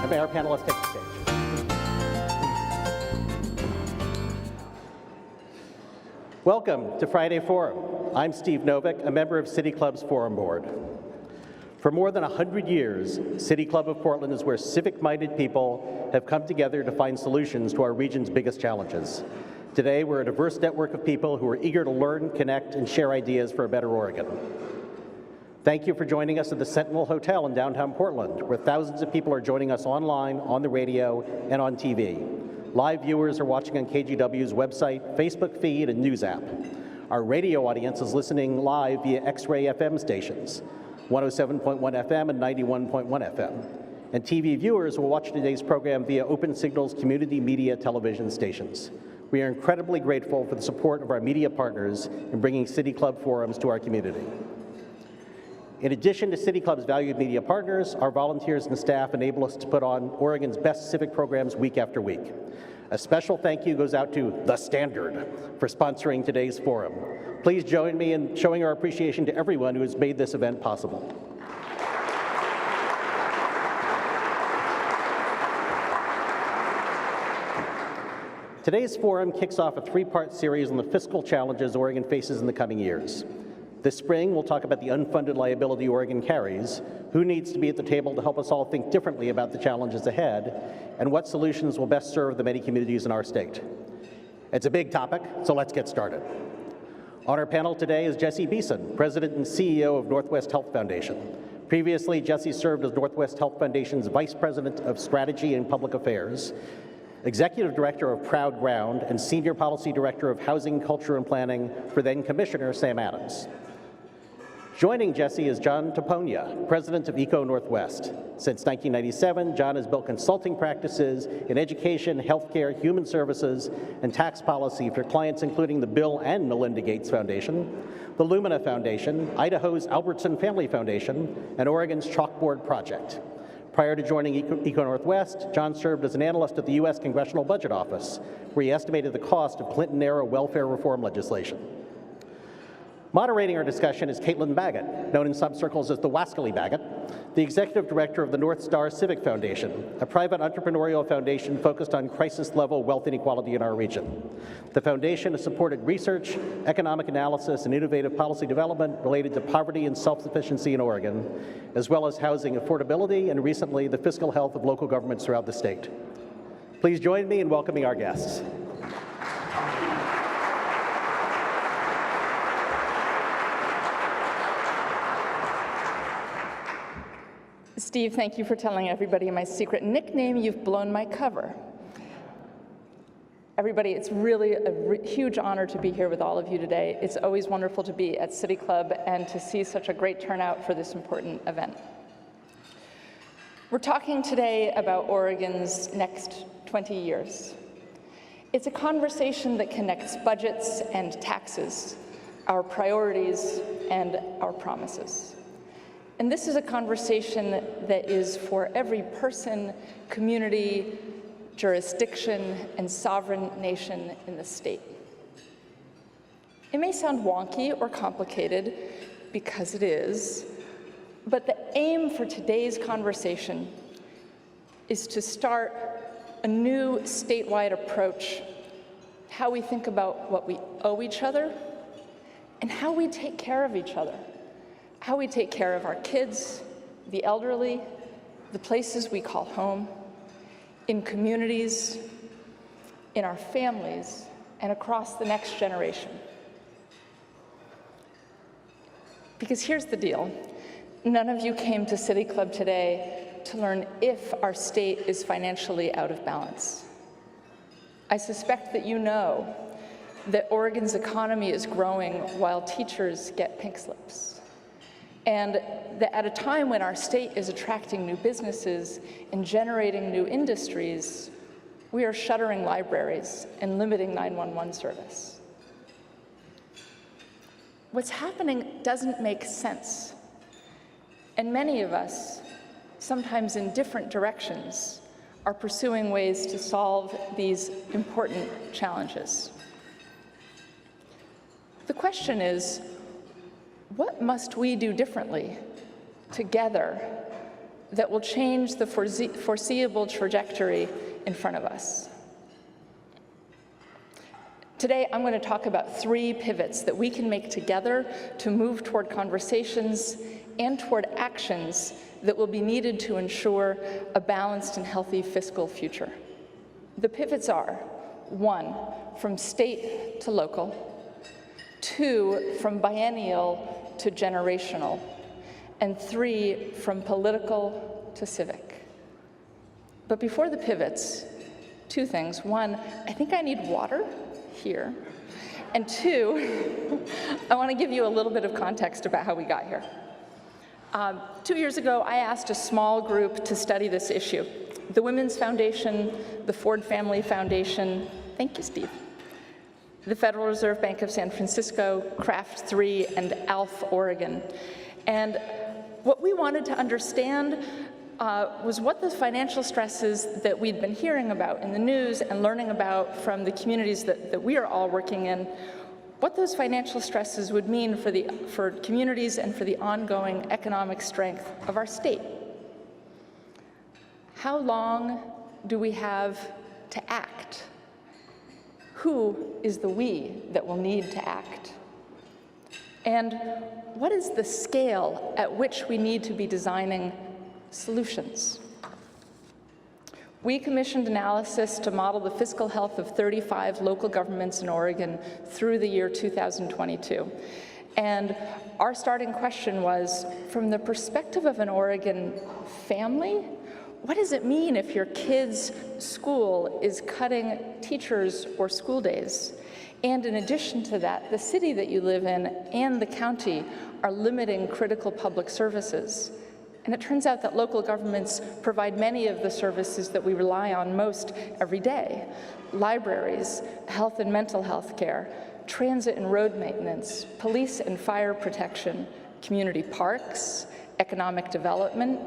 And may our panelists take the stage. Welcome to Friday Forum. I'm Steve Novick, a member of City Club's Forum Board. For more than 100 years, City Club of Portland is where civic-minded people have come together to find solutions to our region's biggest challenges. Today, we're a diverse network of people who are eager to learn, connect, and share ideas for a better Oregon. Thank you for joining us at the Sentinel Hotel in downtown Portland, where thousands of people are joining us online, on the radio, and on TV. Live viewers are watching on KGW's website, Facebook feed, and news app. Our radio audience is listening live via X-Ray FM stations, 107.1 FM and 91.1 FM. And TV viewers will watch today's program via Open Signal's community media television stations. We are incredibly grateful for the support of our media partners in bringing City Club forums to our community. In addition to City Club's valued media partners, our volunteers and staff enable us to put on Oregon's best civic programs week after week. A special thank you goes out to The Standard for sponsoring today's forum. Please join me in showing our appreciation to everyone who has made this event possible. Today's forum kicks off a three-part series on the fiscal challenges Oregon faces in the coming years. This spring, we'll talk about the unfunded liability Oregon carries, who needs to be at the table to help us all think differently about the challenges ahead, and what solutions will best serve the many communities in our state. It's a big topic, so let's get started. On our panel today is Jesse Beeson, President and CEO of Northwest Health Foundation. Previously, Jesse served as Northwest Health Foundation's Vice President of Strategy and Public Affairs, Executive Director of Proud Ground, and Senior Policy Director of Housing, Culture, and Planning for then Commissioner Sam Adams. Joining Jesse is John Toponia, President of Eco Northwest. Since 1997, John has built consulting practices in education, healthcare, human services, and tax policy for clients including the Bill and Melinda Gates Foundation, the Lumina Foundation, Idaho's Albertson Family Foundation, and Oregon's Chalkboard Project. Prior to joining Eco Northwest, John served as an analyst at the U.S. Congressional Budget Office, where he estimated the cost of Clinton-era welfare reform legislation. Moderating our discussion is Caitlin Baggett, known in some circles as the Wascally Baggett, the Executive Director of the North Star Civic Foundation, a private entrepreneurial foundation focused on crisis-level wealth inequality in our region. The foundation has supported research, economic analysis, and innovative policy development related to poverty and self-sufficiency in Oregon, as well as housing affordability and recently the fiscal health of local governments throughout the state. Please join me in welcoming our guests. Steve, thank you for telling everybody my secret nickname. You've blown my cover. Everybody, it's really a huge honor to be here with all of you today. It's always wonderful to be at City Club and to see such a great turnout for this important event. We're talking today about Oregon's next 20 years. It's a conversation that connects budgets and taxes, our priorities and our promises. And this is a conversation that is for every person, community, jurisdiction, and sovereign nation in the state. It may sound wonky or complicated, because it is, but the aim for today's conversation is to start a new statewide approach, how we think about what we owe each other and how we take care of each other. How we take care of our kids, the elderly, the places we call home, in communities, in our families, and across the next generation. Because here's the deal. None of you came to City Club today to learn if our state is financially out of balance. I suspect that you know that Oregon's economy is growing while teachers get pink slips. And that at a time when our state is attracting new businesses and generating new industries, we are shuttering libraries and limiting 911 service. What's happening doesn't make sense. And many of us, sometimes in different directions, are pursuing ways to solve these important challenges. The question is, what must we do differently together that will change the foreseeable trajectory in front of us. Today, I'm going to talk about 3 pivots that we can make together to move toward conversations and toward actions that will be needed to ensure a balanced and healthy fiscal future. The pivots are: 1, from state to local; 2, from biennial to generational; and 3, from political to civic. But before the pivots, 2 things. 1, I think I need water here. And 2, I want to give you a little bit of context about how we got here. 2 years ago, I asked a small group to study this issue. The Women's Foundation, the Ford Family Foundation, thank you, Steve, the Federal Reserve Bank of San Francisco, Craft 3, and ALF Oregon. And what we wanted to understand was what the financial stresses that we'd been hearing about in the news and learning about from the communities that we are all working in, what those financial stresses would mean for communities and for the ongoing economic strength of our state. How long do we have to act? Who is the we that will need to act? And what is the scale at which we need to be designing solutions? We commissioned analysis to model the fiscal health of 35 local governments in Oregon through the year 2022. And our starting question was, from the perspective of an Oregon family, what does it mean if your kid's school is cutting teachers or school days? And in addition to that, the city that you live in and the county are limiting critical public services. And it turns out that local governments provide many of the services that we rely on most every day: libraries, health and mental health care, transit and road maintenance, police and fire protection, community parks, economic development,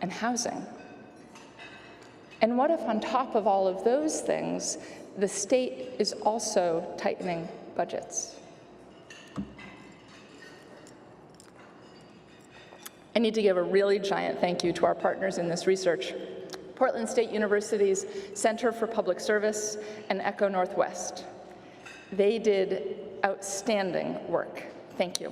and housing. And what if on top of all of those things, the state is also tightening budgets? I need to give a really giant thank you to our partners in this research: Portland State University's Center for Public Service and Echo Northwest. They did outstanding work. Thank you.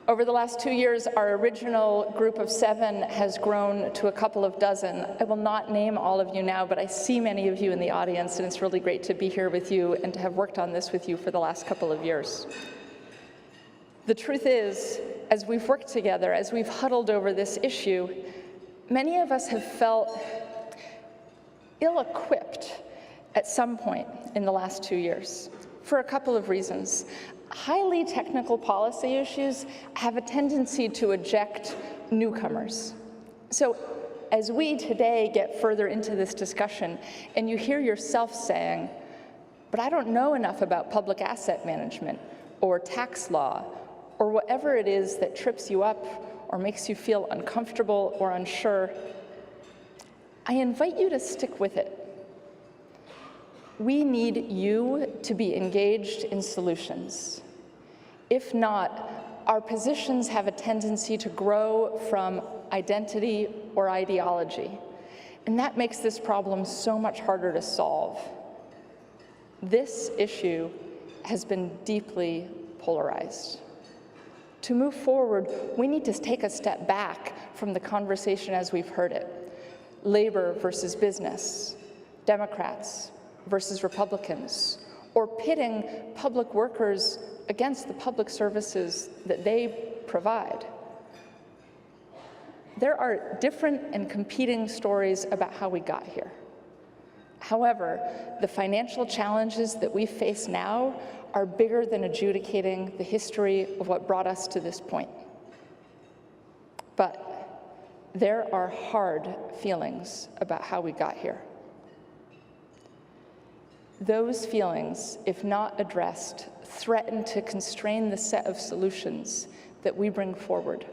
Over the last 2 years, our original group of 7 has grown to a couple of dozen. I will not name all of you now, but I see many of you in the audience, and it's really great to be here with you and to have worked on this with you for the last couple of years. The truth is, as we've worked together, as we've huddled over this issue, many of us have felt ill-equipped at some point in the last 2 years, for a couple of reasons. Highly technical policy issues have a tendency to eject newcomers. So as we today get further into this discussion, and you hear yourself saying, but I don't know enough about public asset management or tax law or whatever it is that trips you up or makes you feel uncomfortable or unsure, I invite you to stick with it. We need you to be engaged in solutions. If not, our positions have a tendency to grow from identity or ideology, and that makes this problem so much harder to solve. This issue has been deeply polarized. To move forward, we need to take a step back from the conversation as we've heard it. Labor versus business, Democrats versus Republicans, or pitting public workers against the public services that they provide. There are different and competing stories about how we got here. However, the financial challenges that we face now are bigger than adjudicating the history of what brought us to this point. But there are hard feelings about how we got here. Those feelings, if not addressed, threaten to constrain the set of solutions that we bring forward.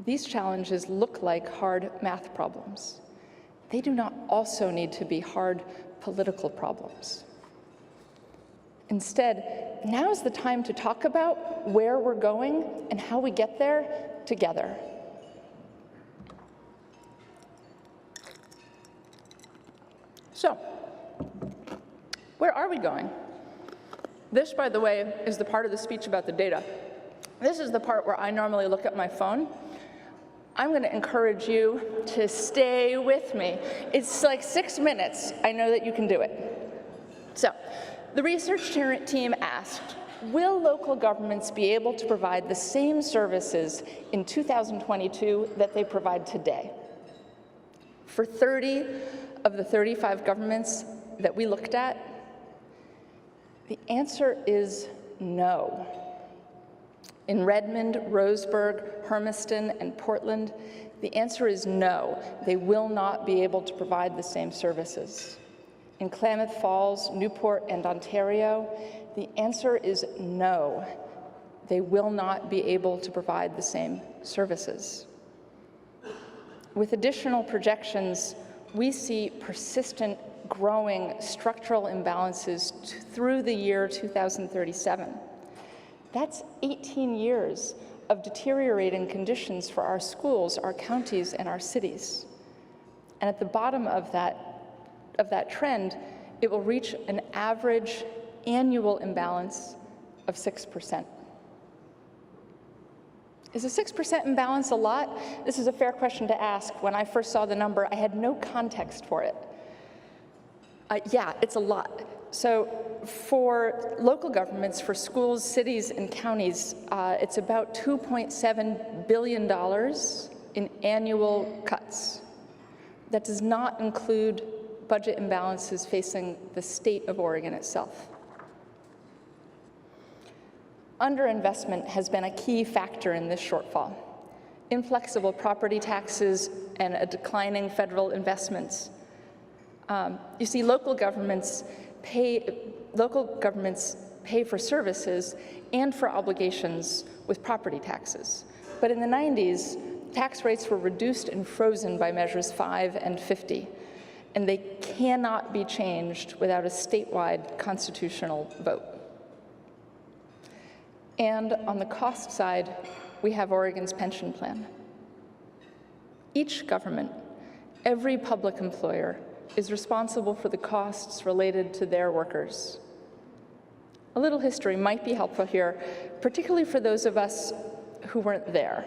These challenges look like hard math problems. They do not also need to be hard political problems. Instead, now is the time to talk about where we're going and how we get there together. So, where are we going? This, by the way, is the part of the speech about the data. This is the part where I normally look at my phone. I'm going to encourage you to stay with me. It's like 6 minutes. I know that you can do it. So, the research team asked, will local governments be able to provide the same services in 2022 that they provide today? For 30 of the 35 governments that we looked at, the answer is no. In Redmond, Roseburg, Hermiston, and Portland, the answer is no. They will not be able to provide the same services. In Klamath Falls, Newport, and Ontario, the answer is no. They will not be able to provide the same services. With additional projections, we see persistent, growing structural imbalances through the year 2037. That's 18 years of deteriorating conditions for our schools, our counties, and our cities. And at the bottom of that trend, it will reach an average annual imbalance of 6%. Is a 6% imbalance a lot? This is a fair question to ask. When I first saw the number, I had no context for it. Yeah, it's a lot. So for local governments, for schools, cities, and counties, it's about $2.7 billion in annual cuts. That does not include budget imbalances facing the state of Oregon itself. Underinvestment has been a key factor in this shortfall. Inflexible property taxes and a declining federal investments. You see, local governments pay for services and for obligations with property taxes. But in the 90s, tax rates were reduced and frozen by measures 5 and 50, and they cannot be changed without a statewide constitutional vote. And on the cost side, we have Oregon's pension plan. Each government, every public employer, is responsible for the costs related to their workers. A little history might be helpful here, particularly for those of us who weren't there.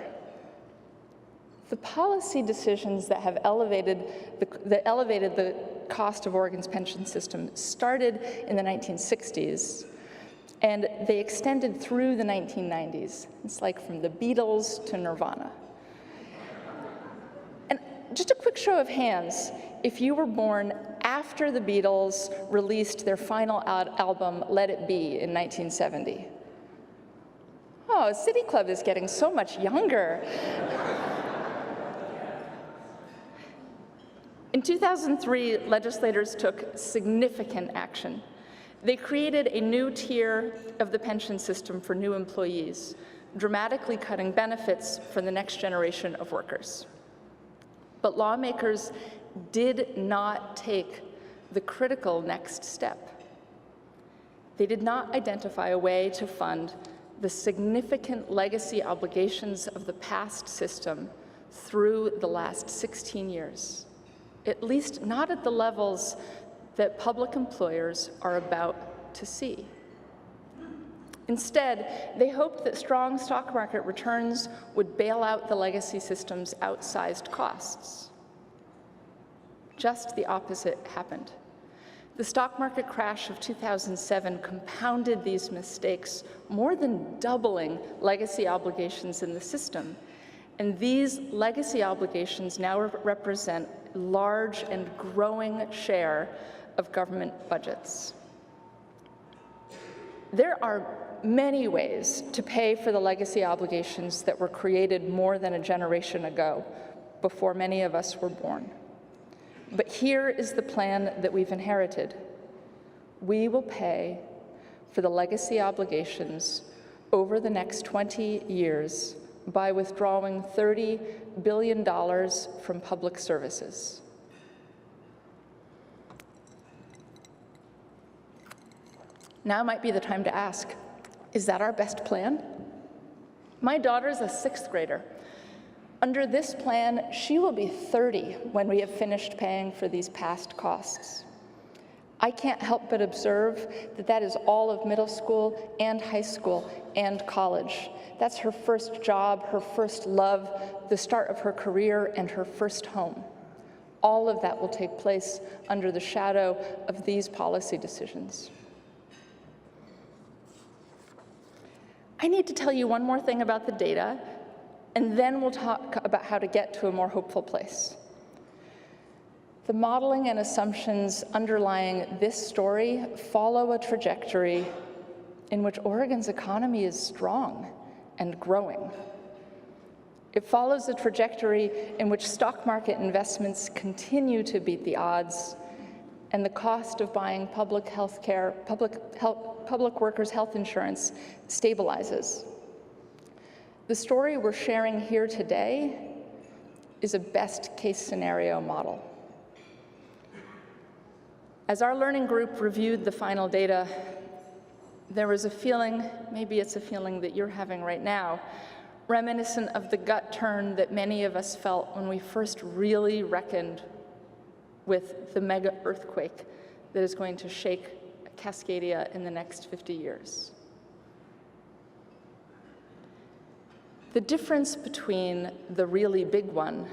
The policy decisions that have elevated the cost of Oregon's pension system started in the 1960s, and they extended through the 1990s. It's like from the Beatles to Nirvana. And just a quick show of hands, if you were born after the Beatles released their final album, Let It Be, in 1970. Oh, City Club is getting so much younger. In 2003, legislators took significant action. They created a new tier of the pension system for new employees, dramatically cutting benefits for the next generation of workers. But lawmakers did not take the critical next step. They did not identify a way to fund the significant legacy obligations of the past system through the last 16 years, at least not at the levels that public employers are about to see. Instead, they hoped that strong stock market returns would bail out the legacy system's outsized costs. Just the opposite happened. The stock market crash of 2007 compounded these mistakes, more than doubling legacy obligations in the system. And these legacy obligations now represent a large and growing share of government budgets. There are many ways to pay for the legacy obligations that were created more than a generation ago, before many of us were born. But here is the plan that we've inherited. We will pay for the legacy obligations over the next 20 years by withdrawing $30 billion from public services. Now might be the time to ask, is that our best plan? My daughter's a 6th grader. Under this plan, she will be 30 when we have finished paying for these past costs. I can't help but observe that that is all of middle school and high school and college. That's her first job, her first love, the start of her career, and her first home. All of that will take place under the shadow of these policy decisions. I need to tell you one more thing about the data, and then we'll talk about how to get to a more hopeful place. The modeling and assumptions underlying this story follow a trajectory in which Oregon's economy is strong and growing. It follows a trajectory in which stock market investments continue to beat the odds, and the cost of buying public workers' health insurance stabilizes. The story we're sharing here today is a best-case scenario model. As our learning group reviewed the final data, there was a feeling, maybe it's a feeling that you're having right now, reminiscent of the gut turn that many of us felt when we first really reckoned with the mega earthquake that is going to shake Cascadia in the next 50 years. The difference between the really big one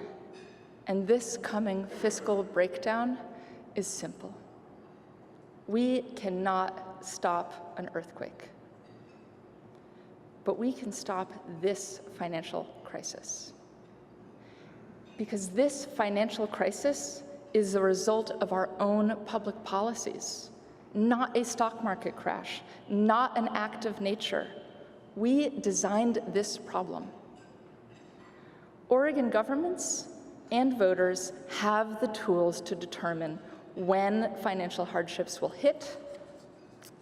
and this coming fiscal breakdown is simple. We cannot stop an earthquake, but we can stop this financial crisis. Because this financial crisis is the result of our own public policies, not a stock market crash, not an act of nature. We designed this problem. Oregon governments and voters have the tools to determine when financial hardships will hit,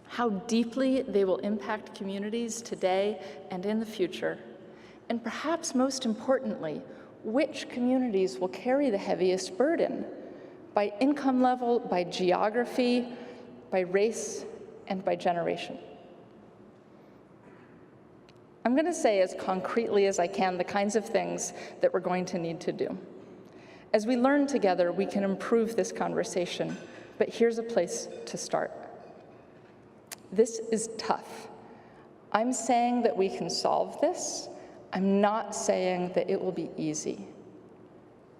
how deeply they will impact communities today and in the future, and perhaps most importantly, which communities will carry the heaviest burden by income level, by geography, by race, and by generation. I'm going to say as concretely as I can the kinds of things that we're going to need to do. As we learn together, we can improve this conversation, but here's a place to start. This is tough. I'm saying that we can solve this. I'm not saying that it will be easy.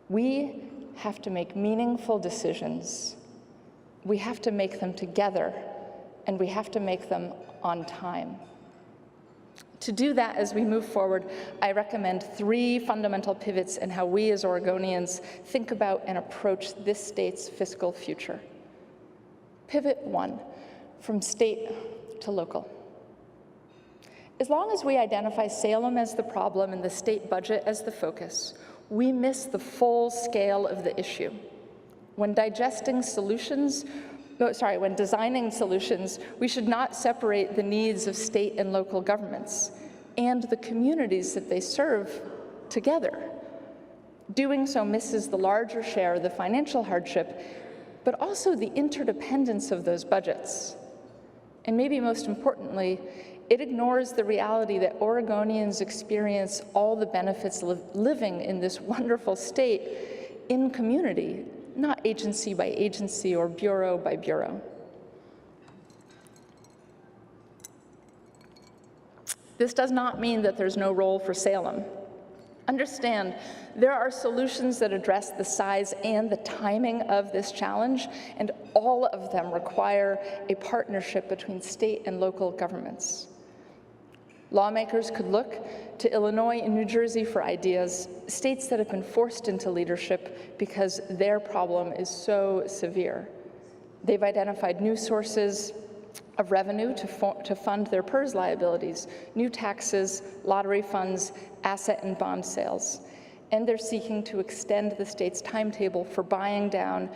We have to make meaningful decisions. We have to make them together, and we have to make them on time. To do that, as we move forward, I recommend 3 fundamental pivots in how we as Oregonians think about and approach this state's fiscal future. Pivot 1, from state to local. As long as we identify Salem as the problem and the state budget as the focus, we miss the full scale of the issue. When designing solutions, we should not separate the needs of state and local governments and the communities that they serve together. Doing so misses the larger share of the financial hardship, but also the interdependence of those budgets. And maybe most importantly, it ignores the reality that Oregonians experience all the benefits of living in this wonderful state in community, not agency by agency or bureau by bureau. This does not mean that there's no role for Salem. Understand, there are solutions that address the size and the timing of this challenge, and all of them require a partnership between state and local governments. Lawmakers could look to Illinois and New Jersey for ideas, states that have been forced into leadership because their problem is so severe. They've identified new sources of revenue to fund their PERS liabilities, new taxes, lottery funds, asset and bond sales. And they're seeking to extend the state's timetable for buying down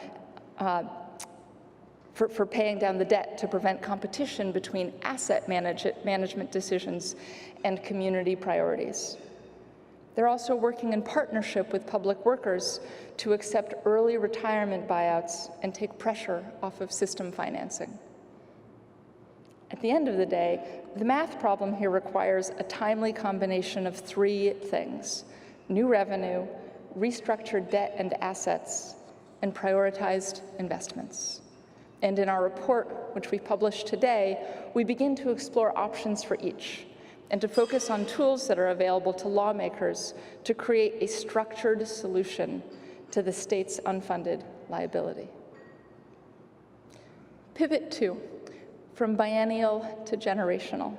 for paying down the debt to prevent competition between asset management decisions and community priorities. They're also working in partnership with public workers to accept early retirement buyouts and take pressure off of system financing. At the end of the day, the math problem here requires a timely combination of three things: new revenue, restructured debt and assets, and prioritized investments. And in our report, which we published today, we begin to explore options for each and to focus on tools that are available to lawmakers to create a structured solution to the state's unfunded liability. Pivot 2, from biennial to generational.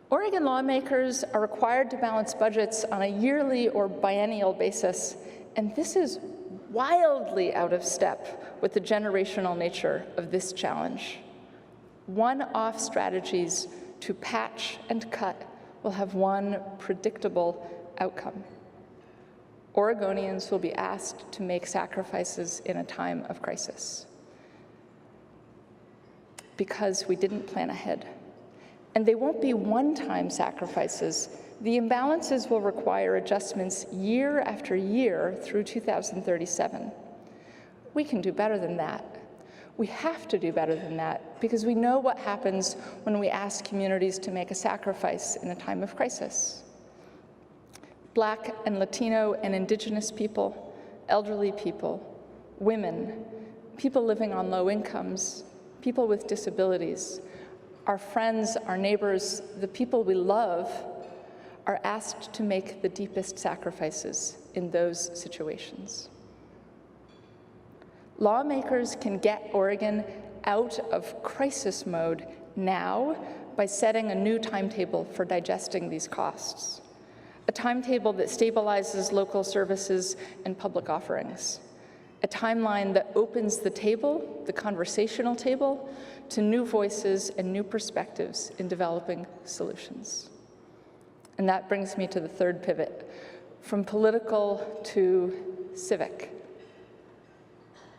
Oregon lawmakers are required to balance budgets on a yearly or biennial basis, and this is wildly out of step with the generational nature of this challenge. One-off strategies to patch and cut will have one predictable outcome. Oregonians will be asked to make sacrifices in a time of crisis because we didn't plan ahead. And they won't be one-time sacrifices. The imbalances will require adjustments year after year through 2037. We can do better than that. We have to do better than that because we know what happens when we ask communities to make a sacrifice in a time of crisis. Black and Latino and Indigenous people, elderly people, women, people living on low incomes, people with disabilities, our friends, our neighbors, the people we love are asked to make the deepest sacrifices in those situations. Lawmakers can get Oregon out of crisis mode now by setting a new timetable for digesting these costs, a timetable that stabilizes local services and public offerings, a timeline that opens the table, the conversational table, to new voices and new perspectives in developing solutions. And that brings me to the third pivot, from political to civic.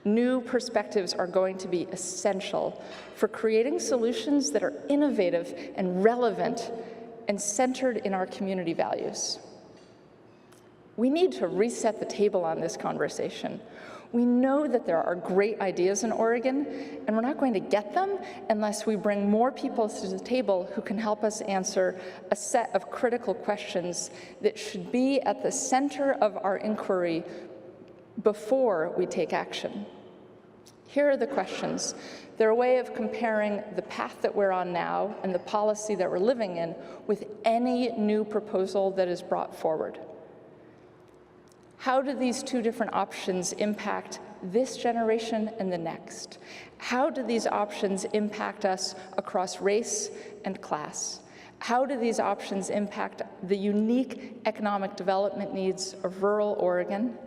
New perspectives are going to be essential for creating solutions that are innovative and relevant and centered in our community values. We need to reset the table on this conversation. We know that there are great ideas in Oregon, and we're not going to get them unless we bring more people to the table who can help us answer a set of critical questions that should be at the center of our inquiry before we take action. Here are the questions. They're a way of comparing the path that we're on now and the policy that we're living in with any new proposal that is brought forward. How do these two different options impact this generation and the next? How do these options impact us across race and class? How do these options impact the unique economic development needs of rural Oregon?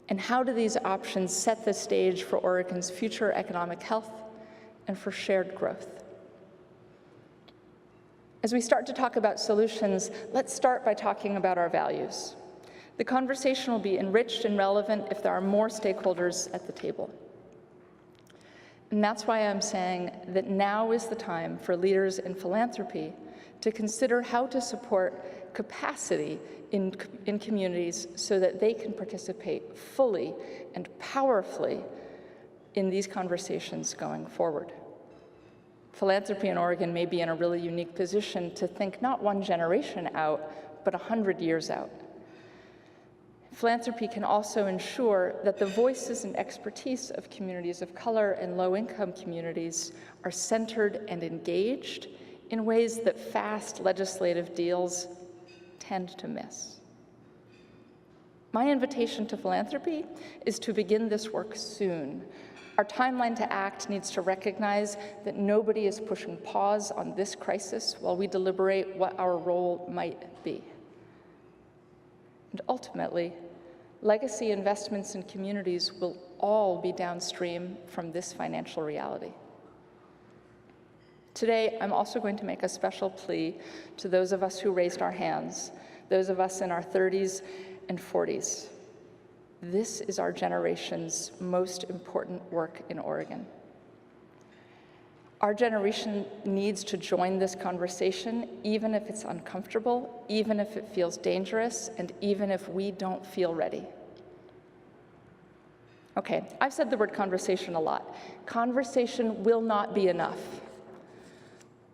And how do these options set the stage for Oregon's future economic health and for shared growth? As we start to talk about solutions, let's start by talking about our values. The conversation will be enriched and relevant if there are more stakeholders at the table. And that's why I'm saying that now is the time for leaders in philanthropy to consider how to support capacity in communities so that they can participate fully and powerfully in these conversations going forward. Philanthropy in Oregon may be in a really unique position to think not one generation out, but 100 years out. Philanthropy can also ensure that the voices and expertise of communities of color and low-income communities are centered and engaged in ways that fast legislative deals tend to miss. My invitation to philanthropy is to begin this work soon. Our timeline to act needs to recognize that nobody is pushing pause on this crisis while we deliberate what our role might be. And ultimately, legacy investments in communities will all be downstream from this financial reality. Today, I'm also going to make a special plea to those of us who raised our hands, those of us in our 30s and 40s. This is our generation's most important work in Oregon. Our generation needs to join this conversation, even if it's uncomfortable, even if it feels dangerous, and even if we don't feel ready. Okay, I've said the word conversation a lot. Conversation will not be enough.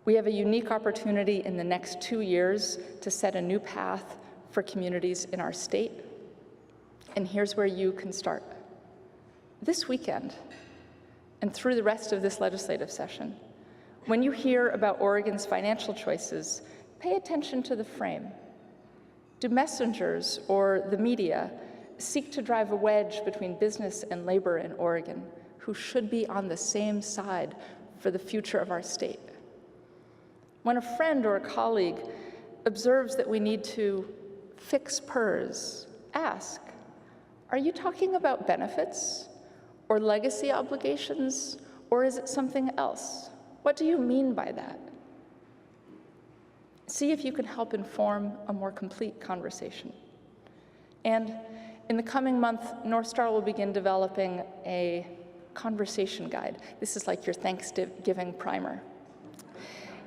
We have a unique opportunity in the next 2 years to set a new path for communities in our state. And here's where you can start. This weekend, and through the rest of this legislative session, when you hear about Oregon's financial choices, pay attention to the frame. Do messengers or the media seek to drive a wedge between business and labor in Oregon, who should be on the same side for the future of our state? When a friend or a colleague observes that we need to fix PERS, ask, are you talking about benefits or legacy obligations, or is it something else? What do you mean by that? See if you can help inform a more complete conversation. And in the coming month, North Star will begin developing a conversation guide. This is like your Thanksgiving primer.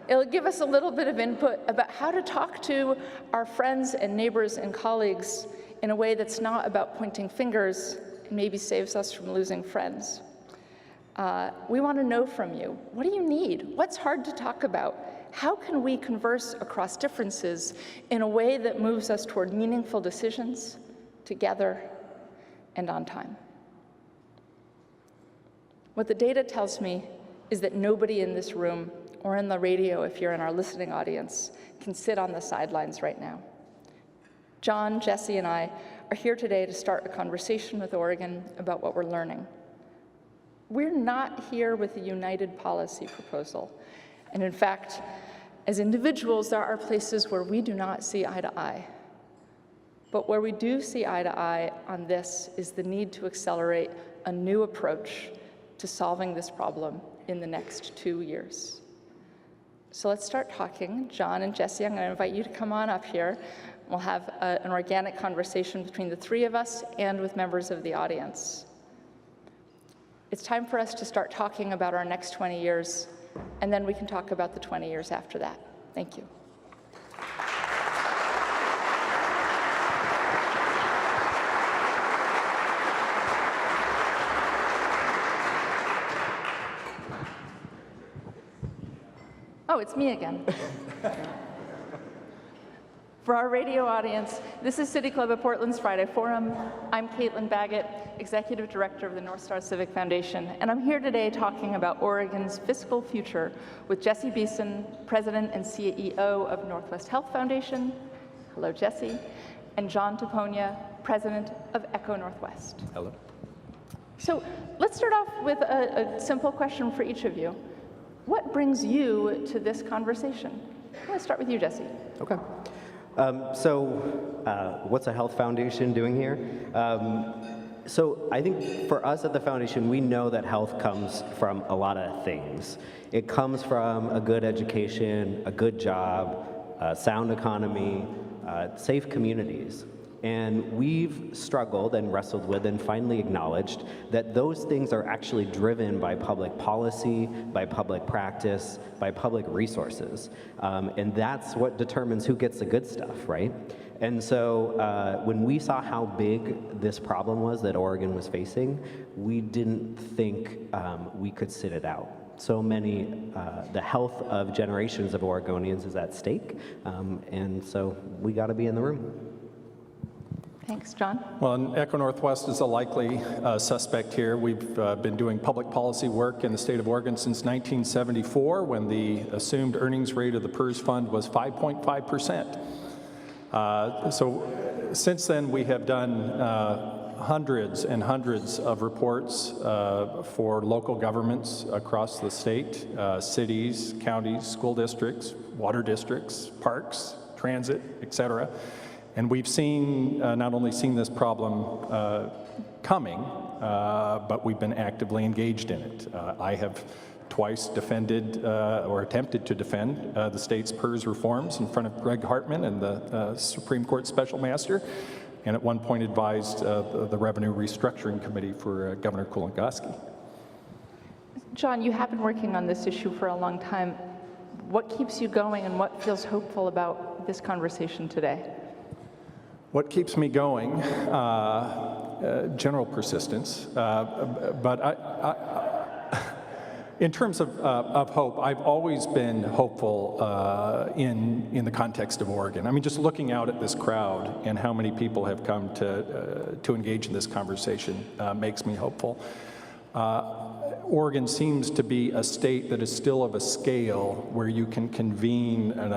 It'll give us a little bit of input about how to talk to our friends and neighbors and colleagues in a way that's not about pointing fingers and maybe saves us from losing friends. We want to know from you. What do you need? What's hard to talk about? How can we converse across differences in a way that moves us toward meaningful decisions together and on time? What the data tells me is that nobody in this room or in the radio, if you're in our listening audience, can sit on the sidelines right now. John, Jesse, and I are here today to start a conversation with Oregon about what we're learning. We're not here with a united policy proposal. And in fact, as individuals, there are places where we do not see eye to eye. But where we do see eye to eye on this is the need to accelerate a new approach to solving this problem in the next 2 years. So let's start talking. John and Jesse, I'm going to invite you to come on up here. We'll have an organic conversation between the three of us and with members of the audience. It's time for us to start talking about our next 20 years, and then we can talk about the 20 years after that. Thank you. Oh, it's me again. For our radio audience, this is City Club of Portland's Friday Forum. I'm Caitlin Baggett, Executive Director of the North Star Civic Foundation, and I'm here today talking about Oregon's fiscal future with Jesse Beeson, President and CEO of Northwest Health Foundation. Hello, Jesse. And John Toponia, President of Echo Northwest. Hello. So let's start off with a simple question for each of you. What brings you to this conversation? I'm going to start with you, Jesse. Okay. What's a health foundation doing here? So I think for us at the foundation, we know that health comes from a lot of things. It comes from a good education, a good job, a sound economy, safe communities. And we've struggled and wrestled with and finally acknowledged that those things are actually driven by public policy, by public practice, by public resources. And that's what determines who gets the good stuff, right? And so when we saw how big this problem was that Oregon was facing, we didn't think we could sit it out. So many, the health of generations of Oregonians is at stake, and so we got to be in the room. Thanks, John. Well, and Echo Northwest is a likely suspect here. We've been doing public policy work in the state of Oregon since 1974, when the assumed earnings rate of the PERS fund was 5.5%. So since then, we have done hundreds and hundreds of reports for local governments across the state, cities, counties, school districts, water districts, parks, transit, et cetera. And we've seen, not only seen this problem coming, but we've been actively engaged in it. I have twice defended or attempted to defend the state's PERS reforms in front of Greg Hartman and the Supreme Court Special Master, and at one point advised the Revenue Restructuring Committee for Governor Kulongoski. John, you have been working on this issue for a long time. What keeps you going and what feels hopeful about this conversation today? What keeps me going general persistence. But in terms of hope, I've always been hopeful in the context of Oregon. I mean, just looking out at this crowd and how many people have come to engage in this conversation makes me hopeful. Oregon seems to be a state that is still of a scale where you can convene an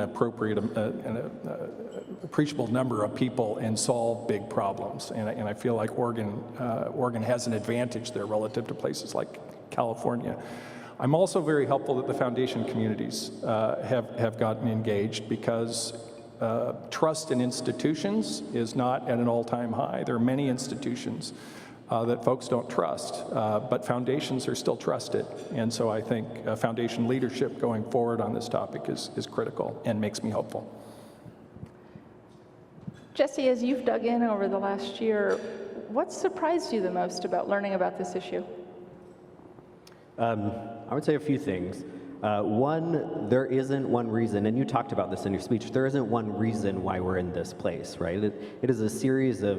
appreciable number of people and solve big problems. And I feel like Oregon has an advantage there relative to places like California. I'm also very helpful that the foundation communities have gotten engaged, because trust in institutions is not at an all-time high. There are many institutions that folks don't trust, but foundations are still trusted. And so I think foundation leadership going forward on this topic is critical and makes me hopeful. Jesse, as you've dug in over the last year, what surprised you the most about learning about this issue? I would say a few things. One, there isn't one reason, and you talked about this in your speech, there isn't one reason why we're in this place, right? It is a series of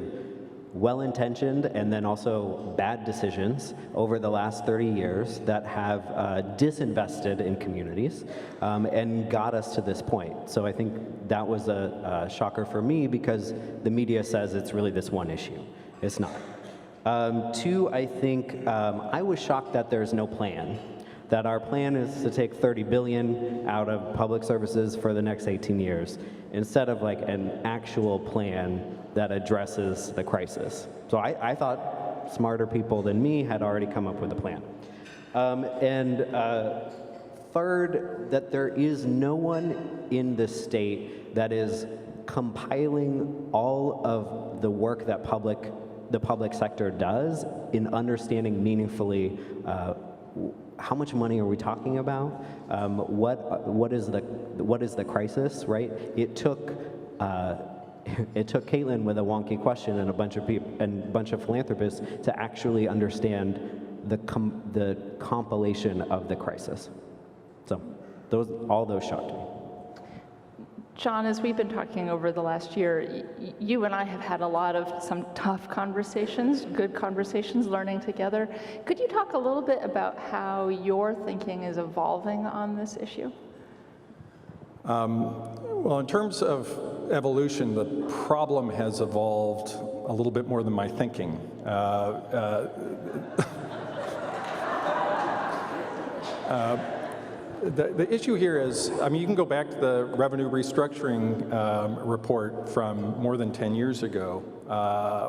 well-intentioned and then also bad decisions over the last 30 years that have disinvested in communities and got us to this point. So I think that was a shocker for me, because the media says it's really this one issue. It's not. Two, I think I was shocked that there's no plan. That our plan is to take $30 billion out of public services for the next 18 years, instead of like an actual plan that addresses the crisis. So I thought smarter people than me had already come up with a plan. Third, that there is no one in the state that is compiling all of the work that the public sector does in understanding meaningfully how much money are we talking about? What is the crisis, right? It took Caitlin with a wonky question and a bunch of people and a bunch of philanthropists to actually understand the compilation of the crisis. So all those shocked me. John, as we've been talking over the last year, you and I have had a lot of some tough conversations, good conversations, learning together. Could you talk a little bit about how your thinking is evolving on this issue? Well, in terms of evolution, the problem has evolved a little bit more than my thinking. The issue here is, I mean, you can go back to the revenue restructuring report from more than 10 years ago,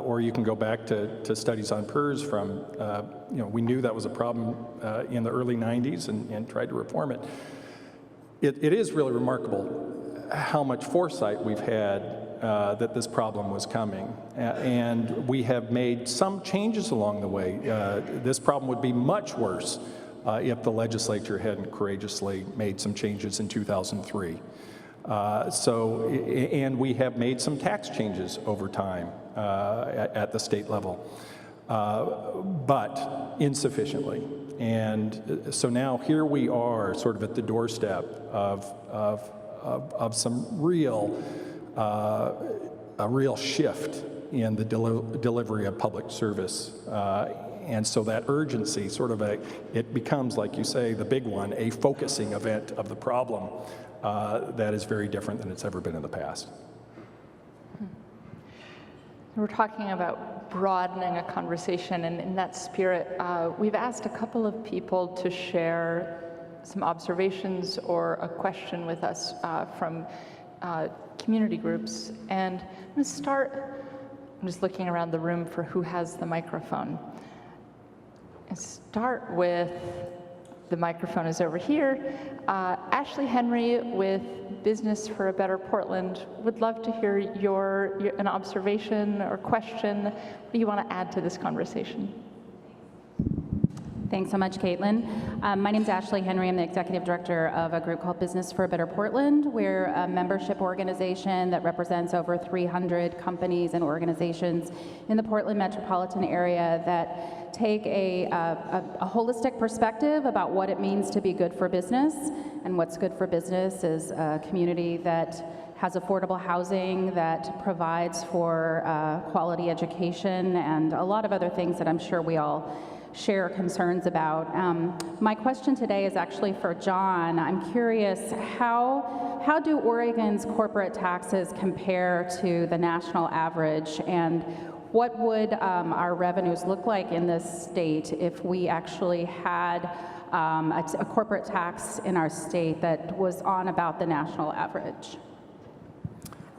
or you can go back to studies on PERS from, we knew that was a problem in the early 90s and tried to reform it. It is really remarkable how much foresight we've had that this problem was coming. And we have made some changes along the way. This problem would be much worse if the legislature hadn't courageously made some changes in 2003. And we have made some tax changes over time at the state level, but insufficiently. And so now here we are sort of at the doorstep of some real shift in the delivery of public service. And so that urgency, it becomes, like you say, the big one, a focusing event of the problem that is very different than it's ever been in the past. We're talking about broadening a conversation, and in that spirit, we've asked a couple of people to share some observations or a question with us from community groups. And I'm going to start, I'm just looking around the room for who has the microphone. And start with, the microphone is over here. Ashley Henry with Business for a Better Portland would love to hear an observation or question. What do you want to add to this conversation? Thanks so much, Caitlin. My name is Ashley Henry. I'm the executive director of a group called Business for a Better Portland. We're a membership organization that represents over 300 companies and organizations in the Portland metropolitan area that take a holistic perspective about what it means to be good for business. And what's good for business is a community that has affordable housing, that provides for quality education, and a lot of other things that I'm sure we all share concerns about. My question today is actually for John. I'm curious, how do Oregon's corporate taxes compare to the national average, and what would our revenues look like in this state if we actually had a corporate tax in our state that was on about the national average?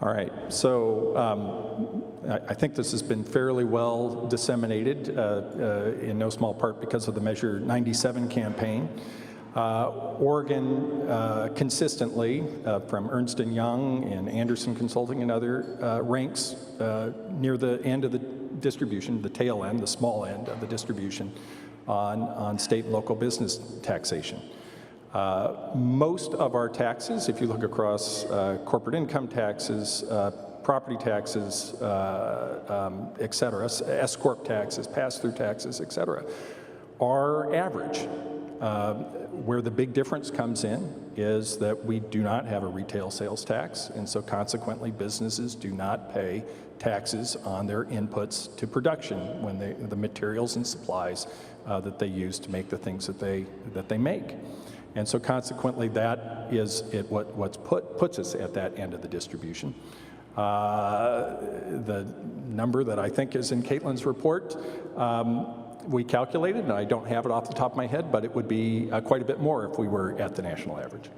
All right, so I think this has been fairly well disseminated in no small part because of the Measure 97 campaign. Oregon consistently, from Ernst & Young and Anderson Consulting and other, ranks near the end of the distribution, the tail end, the small end of the distribution on state and local business taxation. Most of our taxes, if you look across corporate income taxes, property taxes, et cetera, S-corp taxes, pass-through taxes, et cetera, are average. Where the big difference comes in is that we do not have a retail sales tax, and so consequently businesses do not pay taxes on their inputs to production when the materials and supplies that they use to make the things that they make. And so consequently that is what puts us at that end of the distribution. The number that I think is in Caitlin's report, we calculated, and I don't have it off the top of my head, but it would be quite a bit more if we were at the national average.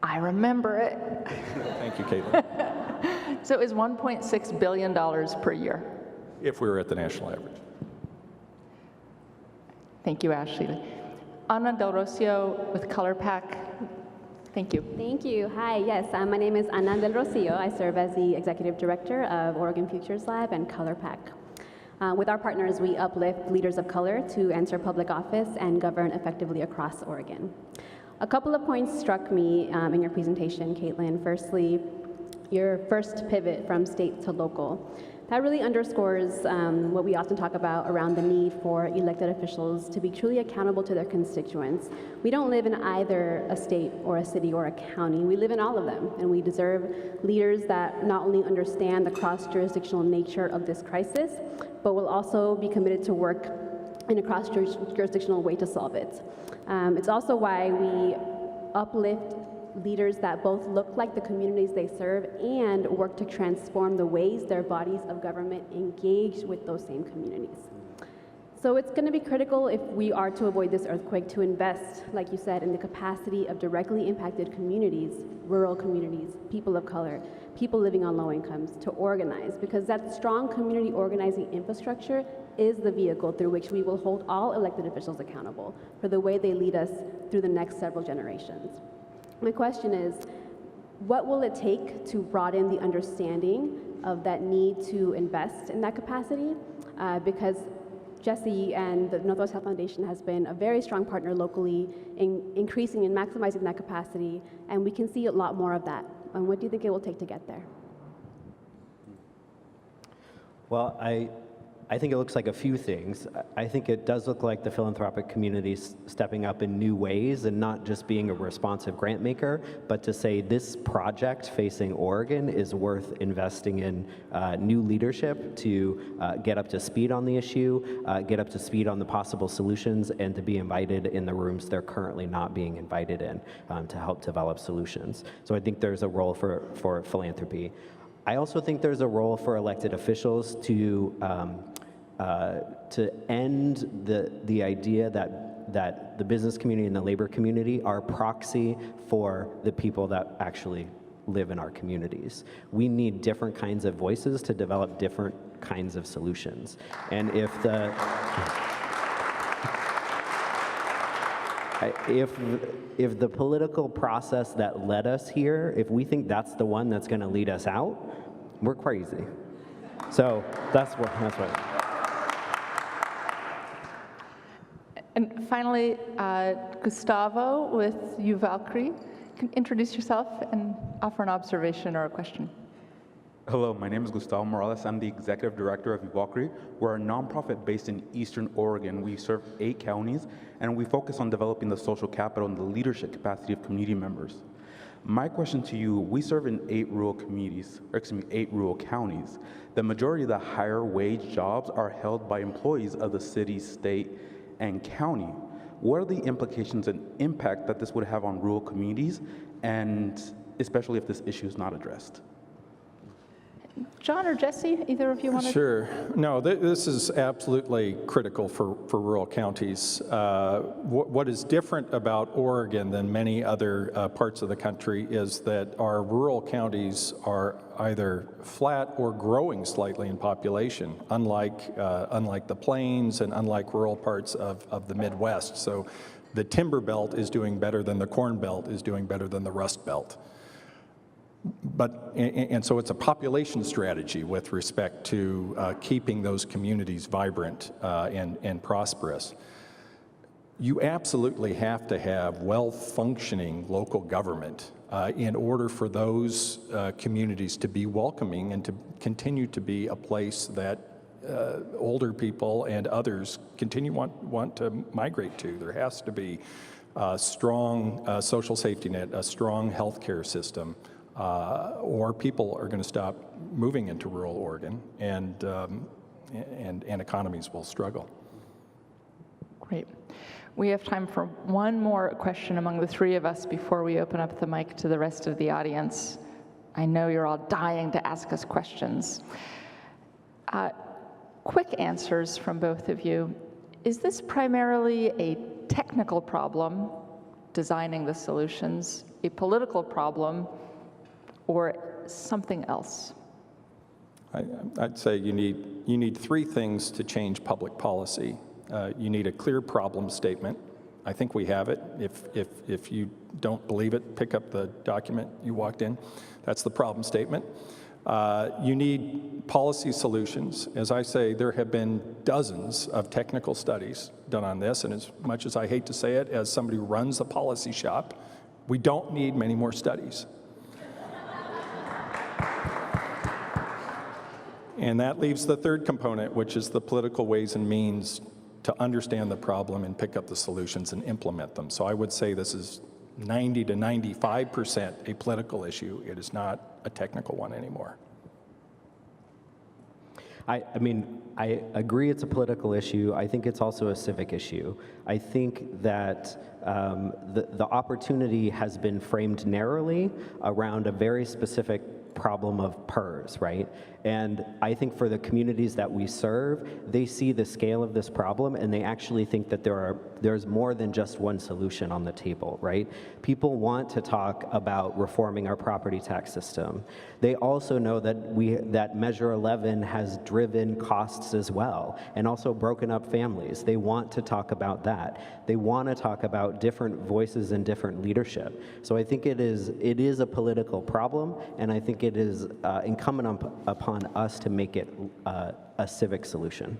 I remember it. Thank you, Caitlin. So it was $1.6 billion per year. If we were at the national average. Thank you, Ashley. Ana Del Rocio with ColorPack. Thank you. Thank you. Hi, yes, my name is Ana Del Rocio. I serve as the Executive Director of Oregon Futures Lab and ColorPack. With our partners, we uplift leaders of color to enter public office and govern effectively across Oregon. A couple of points struck me in your presentation, Caitlin. Firstly, your first pivot from state to local. That really underscores what we often talk about around the need for elected officials to be truly accountable to their constituents. We don't live in either a state or a city or a county. We live in all of them, and we deserve leaders that not only understand the cross-jurisdictional nature of this crisis, but will also be committed to work in a cross-jurisdictional way to solve it. It's also why we uplift leaders that both look like the communities they serve and work to transform the ways their bodies of government engage with those same communities. So it's going to be critical if we are to avoid this earthquake to invest, like you said, in the capacity of directly impacted communities, rural communities, people of color, people living on low incomes, to organize, because that strong community organizing infrastructure is the vehicle through which we will hold all elected officials accountable for the way they lead us through the next several generations. My question is, what will it take to broaden the understanding of that need to invest in that capacity? Because Jesse and the Northwest Health Foundation has been a very strong partner locally in increasing and maximizing that capacity, and we can see a lot more of that. And what do you think it will take to get there? Well, I think it looks like a few things. I think it does look like the philanthropic community stepping up in new ways and not just being a responsive grant maker, but to say this project facing Oregon is worth investing in new leadership to get up to speed on the issue, get up to speed on the possible solutions, and to be invited in the rooms they're currently not being invited in to help develop solutions. So I think there's a role for philanthropy. I also think there's a role for elected officials to end the idea that the business community and the labor community are proxy for the people that actually live in our communities. We need different kinds of voices to develop different kinds of solutions. And if the political process that led us here, if we think that's the one that's going to lead us out, we're crazy. So that's what. And finally, Gustavo with Uvalkyrie. Can you introduce yourself and offer an observation or a question? Hello, my name is Gustavo Morales. I'm the Executive Director of Uvalkyrie. We're a nonprofit based in Eastern Oregon. We serve 8 counties, and we focus on developing the social capital and the leadership capacity of community members. My question to you, we serve in 8 rural communities, or excuse me, 8 rural counties. The majority of the higher wage jobs are held by employees of the city, state, and county. What are the implications and impact that this would have on rural communities, and especially if this issue is not addressed? John or Jesse, either of you want to? Sure. No, this is absolutely critical for rural counties. What is different about Oregon than many other parts of the country is that our rural counties are either flat or growing slightly in population, unlike the plains and unlike rural parts of the Midwest. So the Timber Belt is doing better than the Corn Belt is doing better than the Rust Belt. And so it's a population strategy with respect to keeping those communities vibrant and prosperous. You absolutely have to have well-functioning local government in order for those communities to be welcoming and to continue to be a place that older people and others want to migrate to. There has to be a strong social safety net, a strong healthcare system, or people are going to stop moving into rural Oregon, and economies will struggle. Great. We have time for one more question among the three of us before we open up the mic to the rest of the audience. I know you're all dying to ask us questions. Quick answers from both of you. Is this primarily a technical problem, designing the solutions, a political problem, or something else? I'd say you need 3 things to change public policy. You need a clear problem statement. I think we have it. If you don't believe it, pick up the document you walked in. That's the problem statement. You need policy solutions. As I say, there have been dozens of technical studies done on this, and as much as I hate to say it, as somebody who runs a policy shop, we don't need many more studies. And that leaves the third component, which is the political ways and means to understand the problem and pick up the solutions and implement them. So I would say this is 90 to 95% a political issue. It is not a technical one anymore. I mean, I agree it's a political issue. I think it's also a civic issue. I think that the opportunity has been framed narrowly around a very specific problem of PERS, right? And I think for the communities that we serve, they see the scale of this problem and they actually think that there's more than just one solution on the table, right? People want to talk about reforming our property tax system. They also know that Measure 11 has driven costs as well and also broken up families. They want to talk about that. They want to talk about different voices and different leadership. So I think it is a political problem, and I think it is incumbent upon us to make it a civic solution.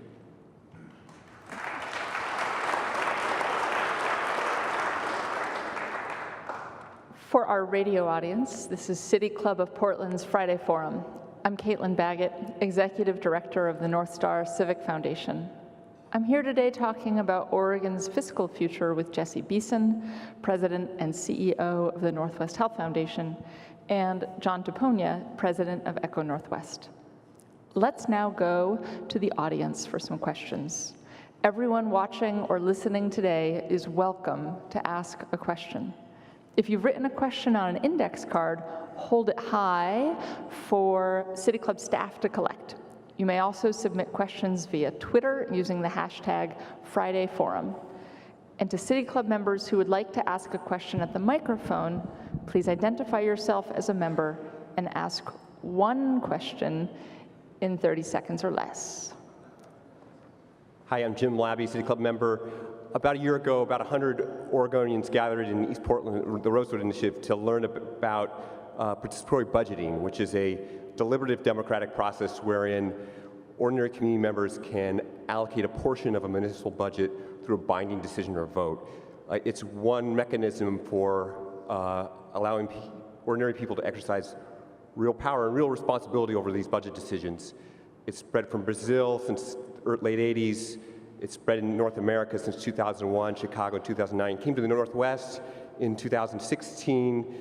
For our radio audience, this is City Club of Portland's Friday Forum. I'm Caitlin Baggett, Executive Director of the North Star Civic Foundation. I'm here today talking about Oregon's fiscal future with Jesse Beeson, President and CEO of the Northwest Health Foundation, and John DePonia, President of Echo Northwest. Let's now go to the audience for some questions. Everyone watching or listening today is welcome to ask a question. If you've written a question on an index card, hold it high for City Club staff to collect. You may also submit questions via Twitter using the hashtag FridayForum. And to City Club members who would like to ask a question at the microphone, please identify yourself as a member and ask one question in 30 seconds or less. Hi, I'm Jim Labby, City Club member. About a year ago, about 100 Oregonians gathered in East Portland, the Rosewood Initiative, to learn about participatory budgeting, which is a deliberative democratic process wherein ordinary community members can allocate a portion of a municipal budget through a binding decision or vote. It's one mechanism for allowing ordinary people to exercise real power and real responsibility over these budget decisions. It's spread from Brazil since late 80s. It's spread in North America since 2001, Chicago 2009. Came to the Northwest in 2016.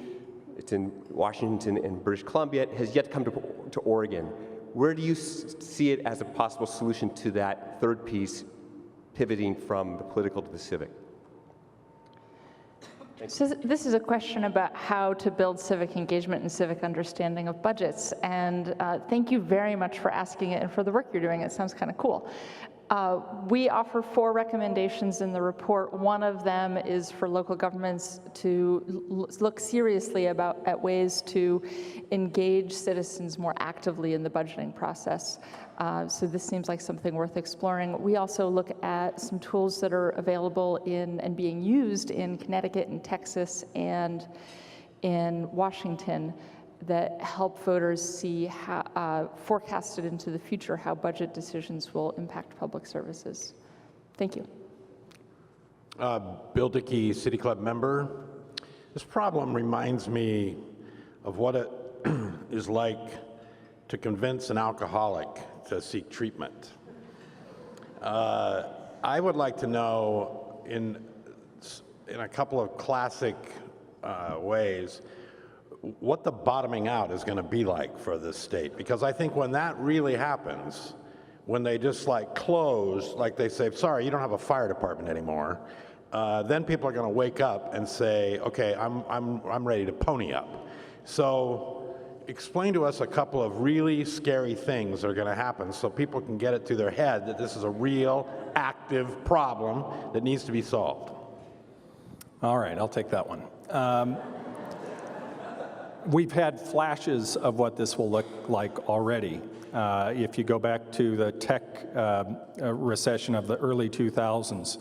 It's in Washington and British Columbia. It has yet to come to Oregon. Where do you see it as a possible solution to that third piece, pivoting from the political to the civic? So this is a question about how to build civic engagement and civic understanding of budgets. And thank you very much for asking it and for the work you're doing. It sounds kind of cool. We offer 4 recommendations in the report. One of them is for local governments to look seriously at ways to engage citizens more actively in the budgeting process. So this seems like something worth exploring. We also look at some tools that are available in and being used in Connecticut and Texas and in Washington that help voters see how, forecasted into the future how budget decisions will impact public services. Thank you. Bill Dickey, City Club member. This problem reminds me of what it is like to convince an alcoholic to seek treatment. I would like to know in a couple of classic ways what the bottoming out is going to be like for this state, because I think when that really happens, when they just like close, like they say, sorry, you don't have a fire department anymore, then people are going to wake up and say, okay, I'm ready to pony up. So explain to us a couple of really scary things that are going to happen so people can get it through their head that this is a real active problem that needs to be solved. All right, I'll take that one. We've had flashes of what this will look like already. If you go back to the tech recession of the early 2000s,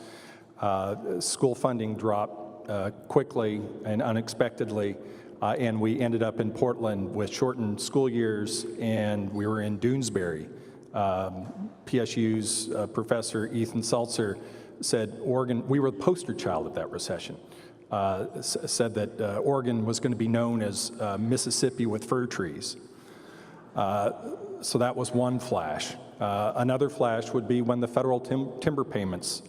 school funding dropped quickly and unexpectedly, and we ended up in Portland with shortened school years, and we were in Doonesbury. PSU's Professor Ethan Seltzer said Oregon, we were the poster child of that recession. Said that Oregon was going to be known as Mississippi with fir trees. So that was one flash. Another flash would be when the federal timber payments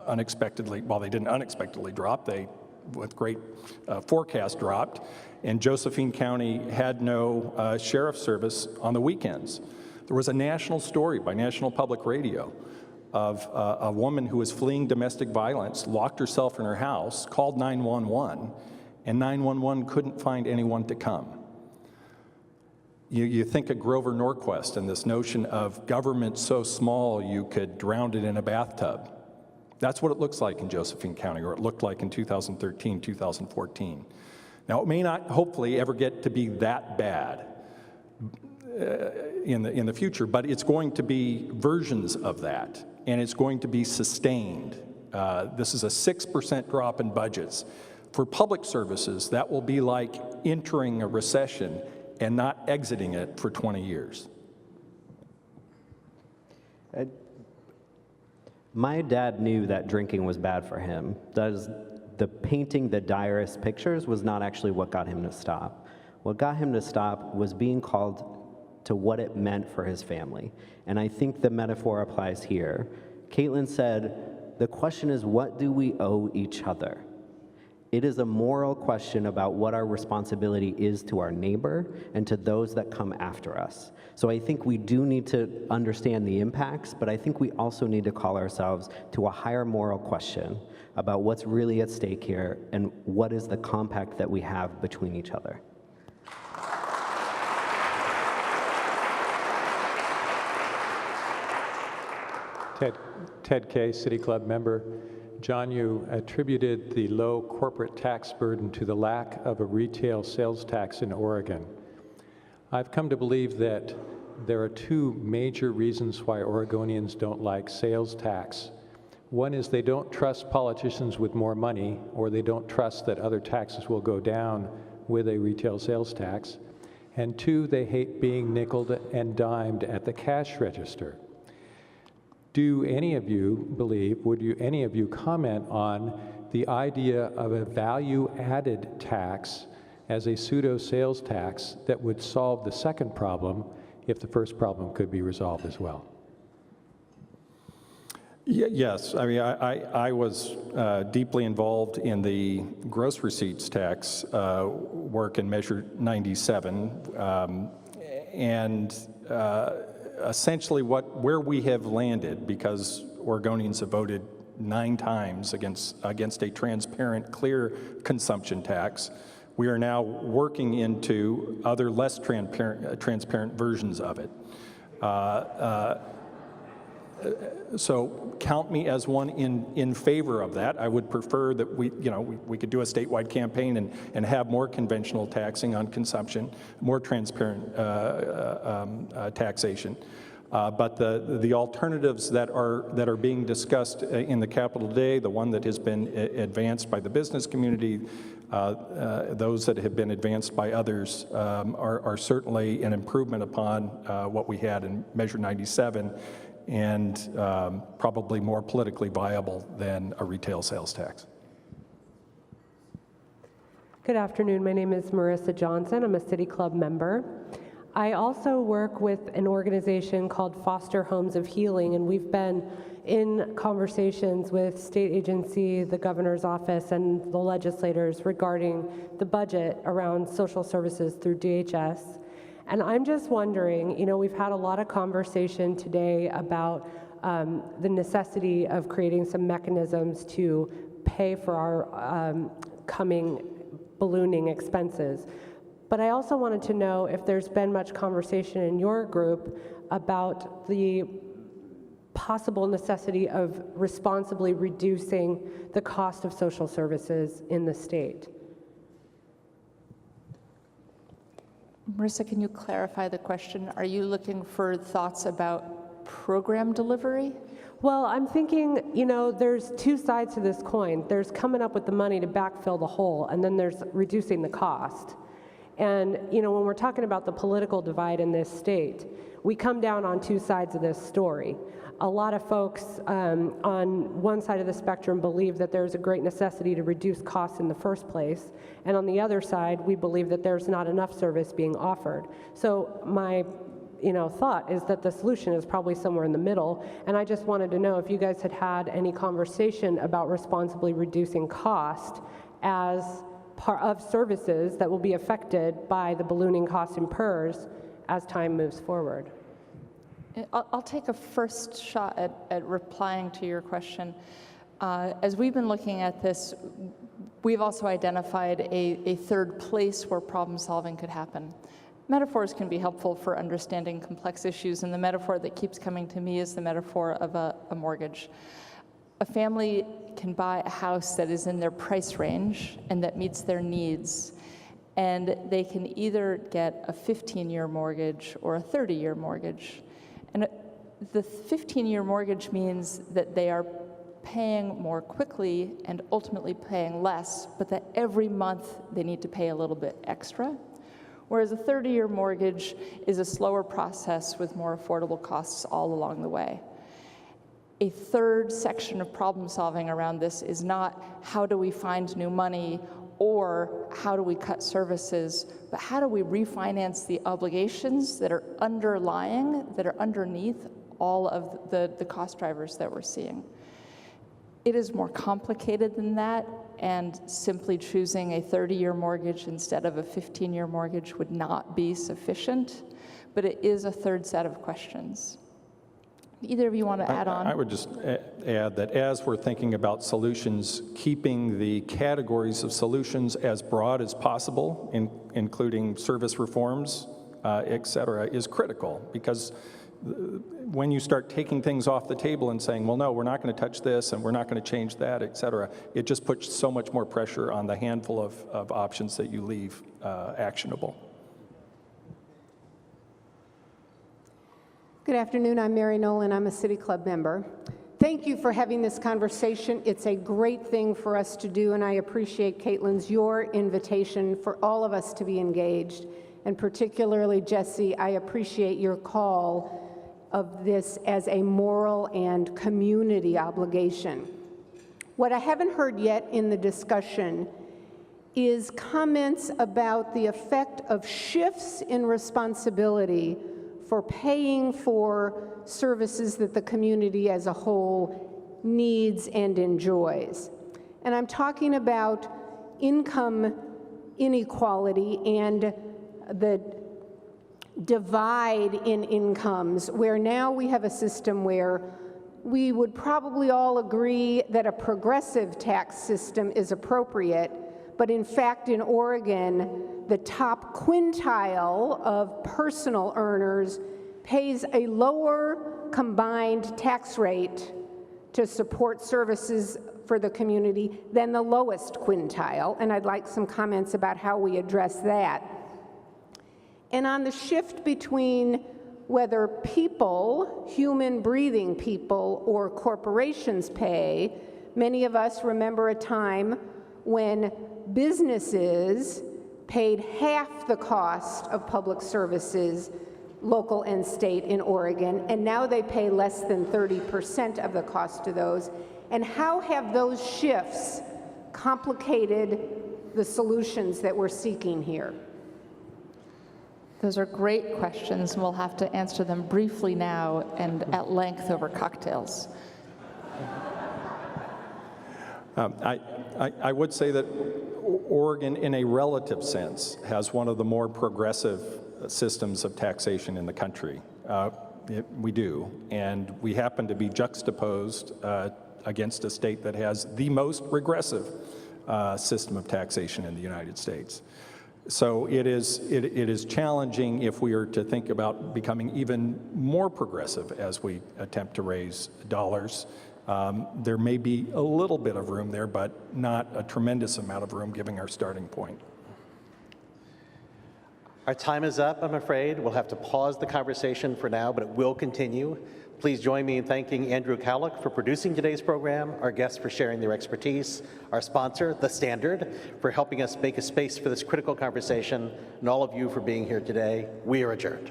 unexpectedly, well, they didn't unexpectedly drop, they, with great forecast, dropped, and Josephine County had no sheriff's service on the weekends. There was a national story by National Public Radio of a woman who was fleeing domestic violence, locked herself in her house, called 911, and 911 couldn't find anyone to come. You think of Grover Norquist and this notion of government so small you could drown it in a bathtub. That's what it looks like in Josephine County, or it looked like in 2013, 2014. Now, it may not, hopefully, ever get to be that bad in the future, but it's going to be versions of that, and it's going to be sustained. This is a 6% drop in budgets. For public services, that will be like entering a recession and not exiting it for 20 years. My dad knew that drinking was bad for him. The painting the direst pictures was not actually what got him to stop. What got him to stop was being called to what it meant for his family. And I think the metaphor applies here. Caitlin said, the question is, what do we owe each other? It is a moral question about what our responsibility is to our neighbor and to those that come after us. So I think we do need to understand the impacts, but I think we also need to call ourselves to a higher moral question about what's really at stake here and what is the compact that we have between each other. Ted Kay, City Club member. John, you attributed the low corporate tax burden to the lack of a retail sales tax in Oregon. I've come to believe that there are two major reasons why Oregonians don't like sales tax. One is they don't trust politicians with more money, or they don't trust that other taxes will go down with a retail sales tax. And two, they hate being nickeled and dimed at the cash register. Do any of you believe, any of you comment on the idea of a value-added tax as a pseudo-sales tax that would solve the second problem if the first problem could be resolved as well? Yes, I mean, I was deeply involved in the gross receipts tax work in Measure 97, and essentially where we have landed, because Oregonians have voted 9 times against a transparent, clear consumption tax, we are now working into other less transparent versions of it. So count me as one in favor of that. I would prefer that we could do a statewide campaign and have more conventional taxing on consumption, more transparent taxation. But the alternatives that are being discussed in the Capitol today, the one that has been advanced by the business community, those that have been advanced by others are certainly an improvement upon what we had in Measure 97, and probably more politically viable than a retail sales tax. Good afternoon. My name is Marissa Johnson. I'm a City Club member. I also work with an organization called Foster Homes of Healing, and we've been in conversations with state agency, the governor's office, and the legislators regarding the budget around social services through DHS. And I'm just wondering, we've had a lot of conversation today about the necessity of creating some mechanisms to pay for our coming ballooning expenses. But I also wanted to know if there's been much conversation in your group about the possible necessity of responsibly reducing the cost of social services in the state. Marissa, can you clarify the question? Are you looking for thoughts about program delivery? Well, I'm thinking, there's 2 sides to this coin. There's coming up with the money to backfill the hole, and then there's reducing the cost. And, when we're talking about the political divide in this state, we come down on 2 sides of this story. A lot of folks on one side of the spectrum believe that there's a great necessity to reduce costs in the first place, and on the other side, we believe that there's not enough service being offered. So my thought is that the solution is probably somewhere in the middle, and I just wanted to know if you guys had had any conversation about responsibly reducing cost as part of services that will be affected by the ballooning cost in PERS as time moves forward. I'll take a first shot at replying to your question. As we've been looking at this, we've also identified a third place where problem solving could happen. Metaphors can be helpful for understanding complex issues, and the metaphor that keeps coming to me is the metaphor of a mortgage. A family can buy a house that is in their price range and that meets their needs, and they can either get a 15-year mortgage or a 30-year mortgage. And the 15-year mortgage means that they are paying more quickly and ultimately paying less, but that every month they need to pay a little bit extra. Whereas a 30-year mortgage is a slower process with more affordable costs all along the way. A third section of problem solving around this is not how do we find new money or how do we cut services, but how do we refinance the obligations that are underlying, that are underneath all of the cost drivers that we're seeing. It is more complicated than that, and simply choosing a 30-year mortgage instead of a 15-year mortgage would not be sufficient, but it is a third set of questions. Either of you want to add on? I would just add that as we're thinking about solutions, keeping the categories of solutions as broad as possible, including service reforms, et cetera, is critical, because when you start taking things off the table and saying, well, no, we're not going to touch this and we're not going to change that, et cetera, it just puts so much more pressure on the handful of options that you leave actionable. Good afternoon, I'm Mary Nolan, I'm a City Club member. Thank you for having this conversation. It's a great thing for us to do, and I appreciate, Caitlin's, your invitation for all of us to be engaged, and particularly, Jesse, I appreciate your call of this as a moral and community obligation. What I haven't heard yet in the discussion is comments about the effect of shifts in responsibility for paying for services that the community as a whole needs, and enjoys. And I'm talking about income inequality and the divide in incomes, where now we have a system where we would probably all agree that a progressive tax system is appropriate, but in fact in Oregon, the top quintile of personal earners pays a lower combined tax rate to support services for the community than the lowest quintile, and I'd like some comments about how we address that. And on the shift between whether people, human breathing people, or corporations pay, many of us remember a time when businesses paid half the cost of public services, local and state, in Oregon, and now they pay less than 30% of the cost of those. And how have those shifts complicated the solutions that we're seeking here? Those are great questions, and we'll have to answer them briefly now and at length over cocktails. I would say that Oregon, in a relative sense, has one of the more progressive systems of taxation in the country. We do, and we happen to be juxtaposed against a state that has the most regressive system of taxation in the United States. So it is challenging if we are to think about becoming even more progressive as we attempt to raise dollars. There may be a little bit of room there, but not a tremendous amount of room given our starting point. Our time is up, I'm afraid. We'll have to pause the conversation for now, but it will continue. Please join me in thanking Andrew Cowlick for producing today's program, our guests for sharing their expertise, our sponsor, The Standard, for helping us make a space for this critical conversation, and all of you for being here today. We are adjourned.